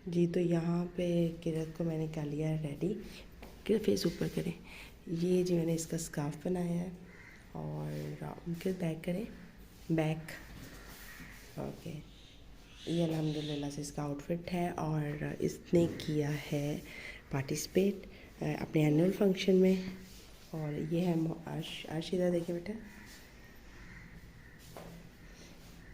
जी तो यहाँ पे किरत को मैंने कर लिया है रेडी। किरत फेस ऊपर करें। ये जी मैंने इसका स्कार्फ बनाया है और किरत बैक करें, बैक। ओके, ये अल्हम्दुलिल्लाह से इसका आउटफिट है और इसने किया है पार्टिसिपेट अपने एनुअल फंक्शन में। और ये है अर्शिदा, देखिए बेटा,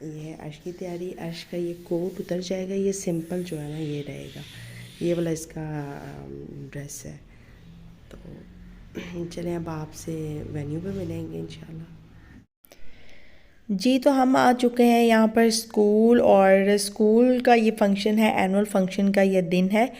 ये है अर्श की तैयारी। अर्श का ये कोट उतर जाएगा, ये सिंपल जो है ना ये रहेगा, ये वाला इसका ड्रेस है। तो चलें अब आपसे वेन्यू पे मिलेंगे इंशाल्लाह। जी तो हम आ चुके हैं यहाँ पर स्कूल, और स्कूल का ये फ़ंक्शन है, एनुअल फंक्शन का ये दिन है।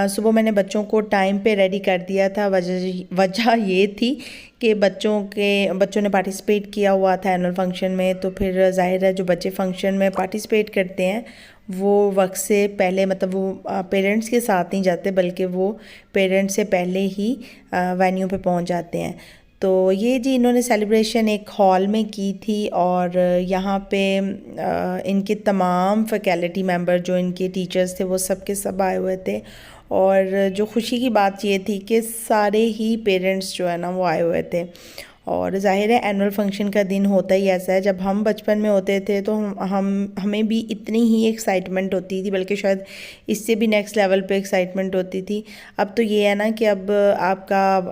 सुबह मैंने बच्चों को टाइम पे रेडी कर दिया था। वजह ये थी कि बच्चों ने पार्टिसिपेट किया हुआ था एनुअल फंक्शन में, तो फिर जाहिर है जो बच्चे फंक्शन में पार्टिसिपेट करते हैं वो वक्त से पहले, मतलब वो पेरेंट्स के साथ नहीं जाते बल्कि वो पेरेंट्स से पहले ही वेन्यू पे पहुंच जाते हैं। तो ये जी इन्होंने सेलिब्रेशन एक हॉल में की थी, और यहाँ पे इनके तमाम फैकल्टी मेंबर जो इनके टीचर्स थे वो सब के सब आए हुए थे। और जो खुशी की बात ये थी कि सारे ही पेरेंट्स जो है ना वो आए हुए थे। और ज़ाहिर है एनुअल फंक्शन का दिन होता ही ऐसा है। जब हम बचपन में होते थे तो हमें भी इतनी ही एक्साइटमेंट होती थी, बल्कि शायद इससे भी नेक्स्ट लेवल पे एक्साइटमेंट होती थी। अब तो ये है ना कि अब आपका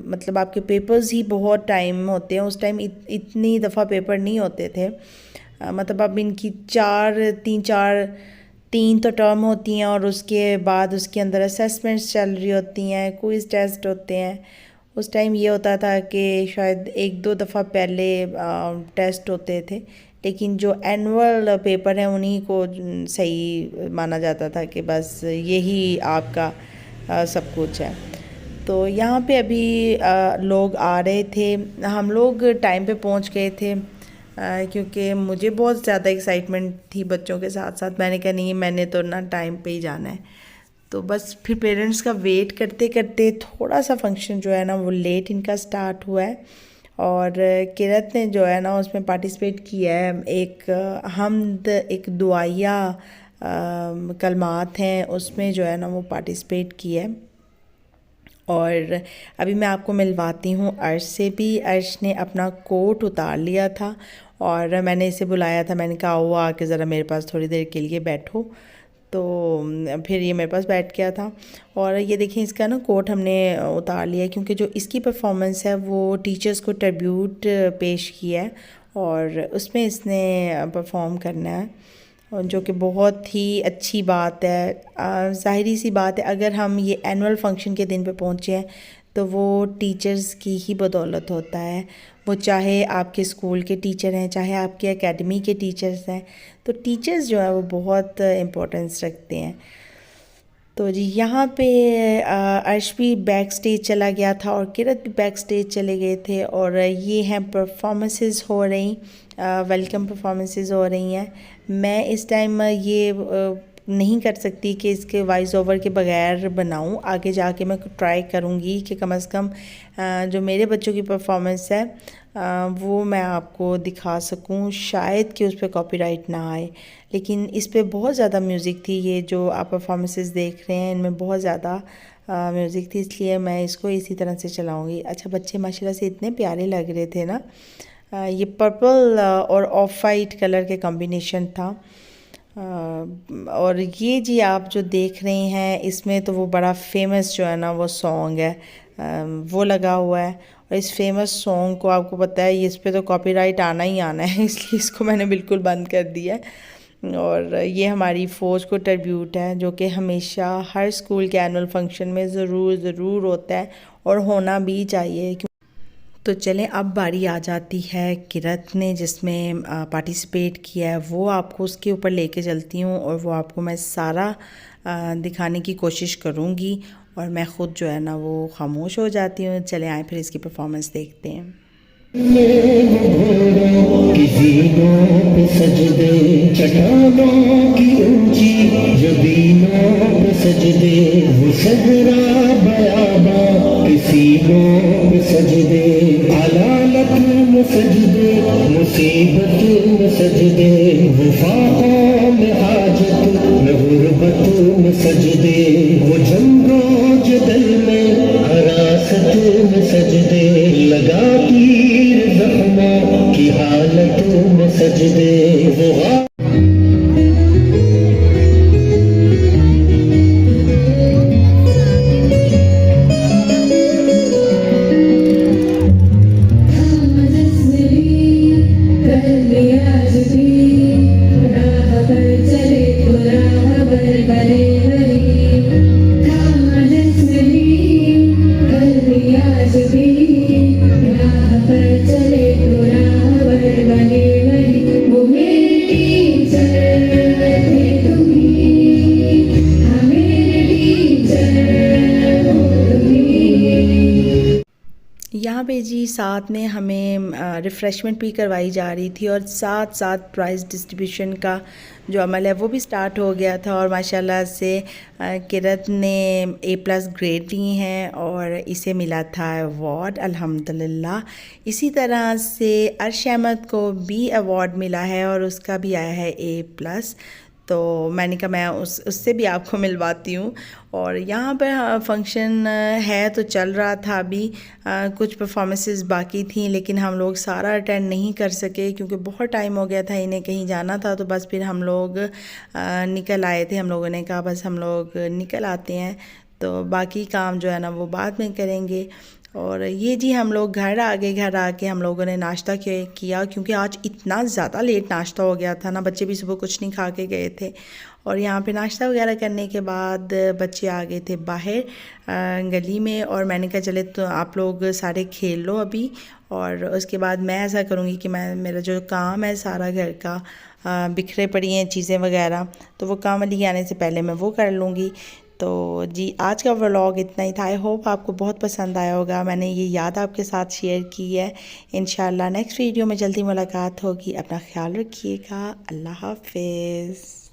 मतलब आपके पेपर्स ही बहुत टाइम होते हैं। उस टाइम इतनी दफ़ा पेपर नहीं होते थे। मतलब अब इनकी तीन तो टर्म होती हैं, और उसके बाद उसके अंदर असेसमेंट्स चल रही होती हैं, क्विज़ टेस्ट होते हैं। उस टाइम ये होता था कि शायद एक दो दफ़ा पहले टेस्ट होते थे, लेकिन जो एनुअल पेपर हैं उन्हीं को सही माना जाता था कि बस यही आपका सब कुछ है। तो यहाँ पे अभी लोग आ रहे थे, हम लोग टाइम पे पहुँच गए थे क्योंकि मुझे बहुत ज़्यादा एक्साइटमेंट थी बच्चों के साथ साथ। मैंने कहा नहीं, मैंने तो ना टाइम पे ही जाना है। तो बस फिर पेरेंट्स का वेट करते करते थोड़ा सा फंक्शन जो है ना वो लेट इनका स्टार्ट हुआ है। और किरत ने जो है ना उसमें पार्टिसिपेट किया है। एक हमद, एक दुआया कलमात हैं, उसमें जो है ना वो पार्टिसिपेट किया है। और अभी मैं आपको मिलवाती हूँ अर्श से भी। अर्श ने अपना कोट उतार लिया था और मैंने इसे बुलाया था। मैंने कहा वो आके ज़रा मेरे पास थोड़ी देर के लिए बैठो। तो फिर ये मेरे पास बैठ गया था। और ये देखिए इसका ना कोट हमने उतार लिया क्योंकि जो इसकी परफॉर्मेंस है वो टीचर्स को ट्रिब्यूट पेश किया है और उसमें इसने परफॉर्म करना है, और जो कि बहुत ही अच्छी बात है। ज़ाहिरी सी बात है, अगर हम ये एनुअल फंक्शन के दिन पे पहुँचे हैं तो वो टीचर्स की ही बदौलत होता है। वो चाहे आपके स्कूल के टीचर हैं, चाहे आपके एकेडमी के टीचर्स हैं, तो टीचर्स जो है वो बहुत इम्पोर्टेंस रखते हैं। तो जी यहाँ पे अर्श भी बैक स्टेज चला गया था और किरत भी बैक स्टेज चले गए थे। और ये हैं परफॉर्मेंसेस हो रही, वेलकम परफॉर्मेंसेस हो रही हैं। मैं इस टाइम ये नहीं कर सकती कि इसके वॉइस ओवर के बगैर बनाऊं। आगे जाके मैं ट्राई करूंगी कि कम से कम जो मेरे बच्चों की परफॉर्मेंस है वो मैं आपको दिखा सकूं। शायद कि उस पर कॉपीराइट ना आए, लेकिन इस पे बहुत ज़्यादा म्यूज़िक थी। ये जो आप परफॉर्मेंसेस देख रहे हैं इनमें बहुत ज़्यादा म्यूज़िक थी, इसलिए मैं इसको इसी तरह से चलाऊंगी। अच्छा, बच्चे माशाल्लाह से इतने प्यारे लग रहे थे ना। ये पर्पल और ऑफ वाइट कलर के कॉम्बिनेशन था। और ये जी आप जो देख रहे हैं इसमें तो वो बड़ा फेमस जो है ना वो सॉन्ग है, वो लगा हुआ है। और इस फेमस सॉन्ग को आपको पता है इस पे तो कॉपीराइट आना ही आना है, इसलिए इसको मैंने बिल्कुल बंद कर दिया है। और ये हमारी फ़ौज को ट्रिब्यूट है जो कि हमेशा हर स्कूल के एनुअल फंक्शन में ज़रूर होता है और होना भी चाहिए। तो चलें अब बारी आ जाती है किरत ने जिसमें पार्टिसिपेट किया है, वो आपको उसके ऊपर लेके चलती हूँ और वो आपको मैं सारा दिखाने की कोशिश करूँगी। और मैं ख़ुद जो है ना वो खामोश हो जाती हूँ। चले आए फिर इसकी परफॉर्मेंस देखते हैं। सजदे चट्टानों की ऊंची जबीनों पे सजदे, वो सहरा बयाबा सीनों पे सजदे, अलालत में सजदे, मुसीबत में सजदे, वफाओं में हाजत में गुर्बत में सजदे, वो जंगो जदल में हरासत में सजदे, लगा तीर जख्मों की हालत में सजदे, वो यहाँ पे जी साथ में हमें रिफ़्रेशमेंट भी करवाई जा रही थी और साथ साथ प्राइज़ डिस्ट्रीब्यूशन का जो अमल है वो भी स्टार्ट हो गया था। और माशाल्लाह से किरत ने A+ ग्रेड ली हैं और इसे मिला था अवार्ड अल्हम्दुलिल्लाह। इसी तरह से अर्श अहमद को भी अवार्ड मिला है और उसका भी आया है A+। तो मैंने कहा मैं उससे भी आपको मिलवाती हूँ। और यहाँ पर फंक्शन है तो चल रहा था अभी, कुछ परफॉर्मेंसेस बाकी थी लेकिन हम लोग सारा अटेंड नहीं कर सके क्योंकि बहुत टाइम हो गया था, इन्हें कहीं जाना था। तो बस फिर हम लोग निकल आए थे। हम लोगों ने कहा बस हम लोग निकल आते हैं, तो बाकी काम जो है ना वो बाद में करेंगे। और ये जी हम लोग घर आ गए। घर आके हम लोगों ने नाश्ता किया क्योंकि आज इतना ज़्यादा लेट नाश्ता हो गया था ना, बच्चे भी सुबह कुछ नहीं खा के गए थे। और यहाँ पे नाश्ता वगैरह करने के बाद बच्चे आ गए थे बाहर गली में, और मैंने कहा चले तो आप लोग सारे खेल लो अभी, और उसके बाद मैं ऐसा करूँगी कि मेरा जो काम है सारा घर का, बिखरे पड़ी हैं चीज़ें वगैरह, तो वो काम अली आने से पहले मैं वो कर लूँगी। तो जी आज का व्लॉग इतना ही था। आई होप आपको बहुत पसंद आया होगा। मैंने ये याद आपके साथ शेयर की है। इंशाल्लाह नेक्स्ट वीडियो में जल्दी मुलाकात होगी। अपना ख्याल रखिएगा। अल्लाह हाफ़िज़।